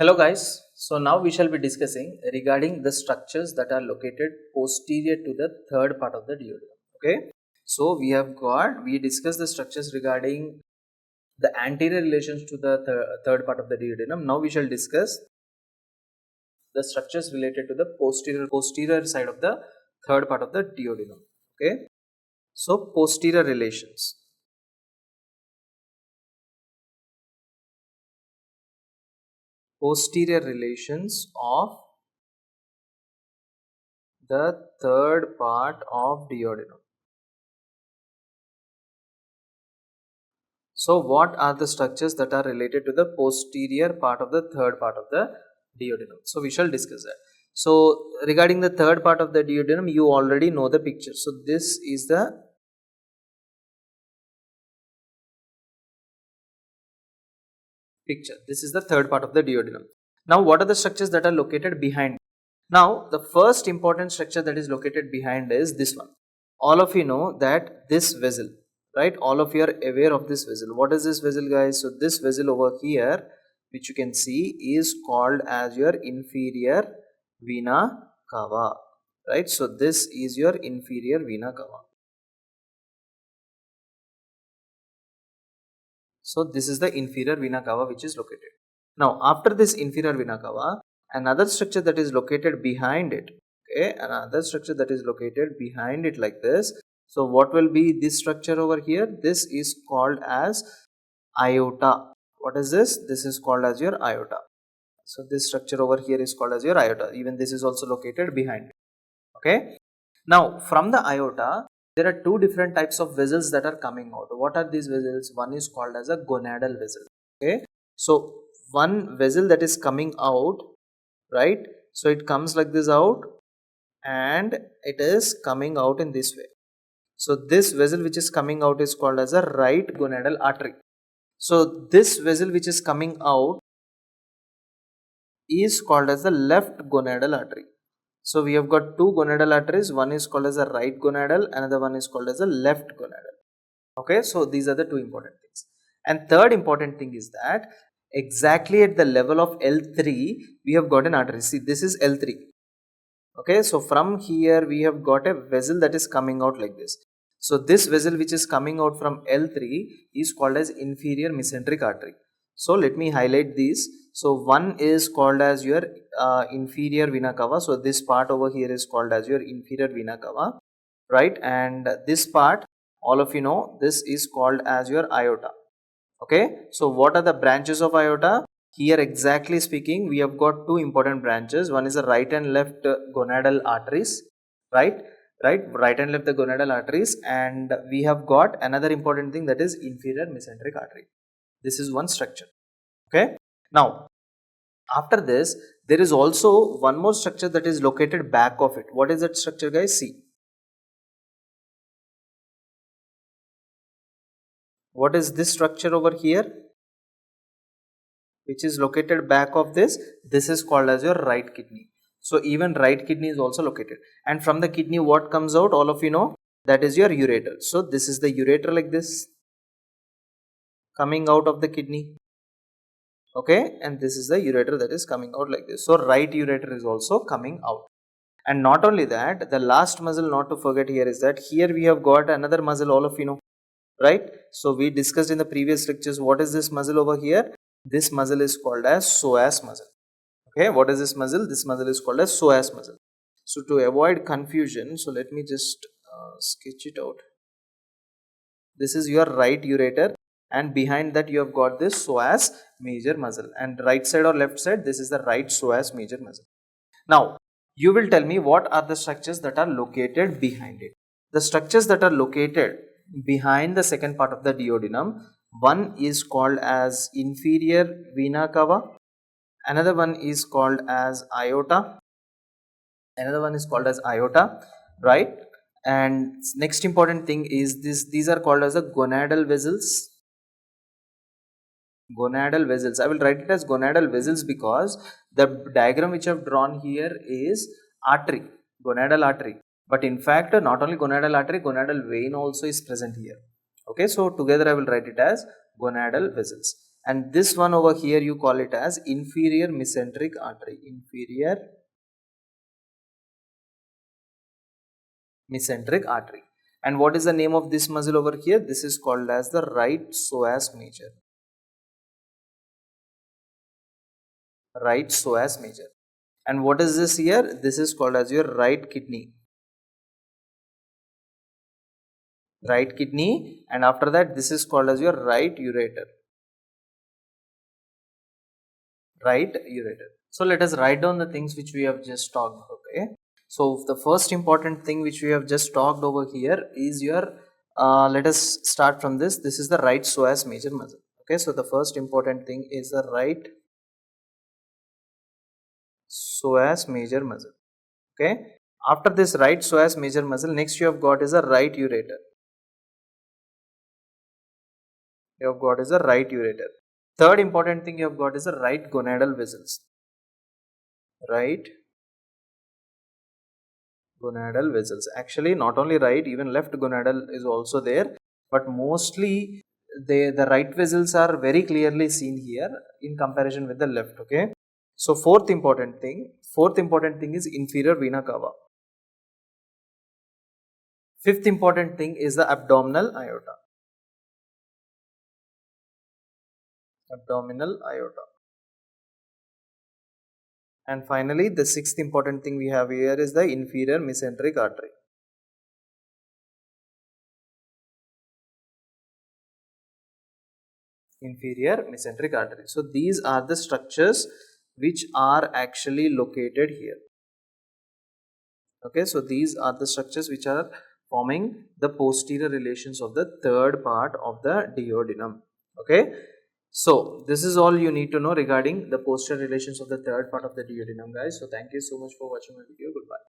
Hello guys, so now we shall be discussing regarding the structures that are located posterior to the third part of the duodenum. Okay, so we discussed the structures regarding the anterior relations to the third part of the duodenum. Now we shall discuss the structures related to the posterior side of the third part of the duodenum. Okay, so posterior relations. Posterior relations of the third part of duodenum. So what are the structures that are related to the posterior part of the third part of the duodenum? So we shall discuss that. So regarding the third part of the duodenum, you already know the picture. So this is the picture. This is the third part of the duodenum. Now what are the structures that are located behind? Now the first important structure that is located behind is this one. All of you know that this vessel, right? All of you are aware of this vessel. What is this vessel, guys? So this vessel over here, which you can see, is called as your inferior vena cava, right? So this is your inferior vena cava. So this is the inferior vena cava which is located. Now after this inferior vena cava, another structure that is located behind it, okay, another structure that is located behind it like this. So what will be this structure over here? This is called as aorta. What is this? This is called as your aorta. So this structure over here is called as your aorta. Even this is also located behind it. Okay. Now from the aorta, there are two different types of vessels that are coming out. What are these vessels? One is called as a gonadal vessel. Okay. So one vessel that is coming out, right? So it comes like this out and it is coming out in this way. So this vessel which is coming out is called as a right gonadal artery. So this vessel which is coming out is called as the left gonadal artery. So we have got two gonadal arteries. One is called as a right gonadal, another one is called as a left gonadal. Okay, so these are the two important things. And third important thing is that exactly at the level of L3, we have got an artery. See, this is L3. Okay, so from here we have got a vessel that is coming out like this. So this vessel which is coming out from L3 is called as inferior mesenteric artery. So let me highlight these. So one is called as your inferior vena cava. So this part over here is called as your inferior vena cava, right? And this part, all of you know, this is called as your aorta. Okay, so what are the branches of aorta? Here exactly speaking, we have got two important branches. One is the right and left gonadal arteries, right and left the gonadal arteries, and we have got another important thing, that is inferior mesenteric artery. This is one structure. Okay, now after this there is also one more structure that is located back of it. What is that structure, guys? See, what is this structure over here which is located back of this? This is called as your right kidney. So even right kidney is also located, and from the kidney what comes out, all of you know, that is your ureter. So this is the ureter like this coming out of the kidney. Okay, and this is the ureter that is coming out like this. So right ureter is also coming out. And not only that, the last muscle not to forget here is that here we have got another muscle, all of you know, right? So we discussed in the previous lectures, what is this muscle over here? This muscle is called as psoas muscle. Okay, what is this muscle? This muscle is called as psoas muscle. So to avoid confusion, so let me just sketch it out. This is your right ureter, and behind that you have got this psoas major muscle, and right side or left side, this is the right psoas major muscle. Now you will tell me what are the structures that are located behind it. The structures that are located behind the second part of the duodenum, one is called as inferior vena cava, another one is called as aorta, right? And next important thing is these are called as the gonadal vessels. I will write it as gonadal vessels because the diagram which I have drawn here is artery, gonadal artery, but in fact not only gonadal artery, gonadal vein also is present here. Okay, so together I will write it as gonadal vessels. and this one over here you call it as inferior mesenteric artery. Inferior mesenteric artery. And what is the name of this muscle over here? This is called as the right psoas major. Right psoas major. And what is this here? This is called as your right kidney. Right kidney, and after that this is called as your right ureter. Right ureter. So let us write down the things which we have just talked. Okay. So the first important thing which we have just talked over here is your let us start from this. This is the right psoas major muscle. Okay. So the first important thing is the right psoas major muscle. Okay. After this right psoas major muscle, next you have got is a right ureter. You have got is a right ureter. Third important thing you have got is the right gonadal vessels. Right gonadal vessels. Actually, not only right, even left gonadal is also there, but mostly the right vessels are very clearly seen here in comparison with the left. Okay. So fourth important thing is inferior vena cava. Fifth important thing is the abdominal aorta. Abdominal aorta. And finally, the sixth important thing we have here is the inferior mesenteric artery. Inferior mesenteric artery. So these are the structures which are actually located here. Okay, so these are the structures which are forming the posterior relations of the third part of the duodenum. Okay, so this is all you need to know regarding the posterior relations of the third part of the duodenum, guys. So thank you so much for watching my video. Goodbye.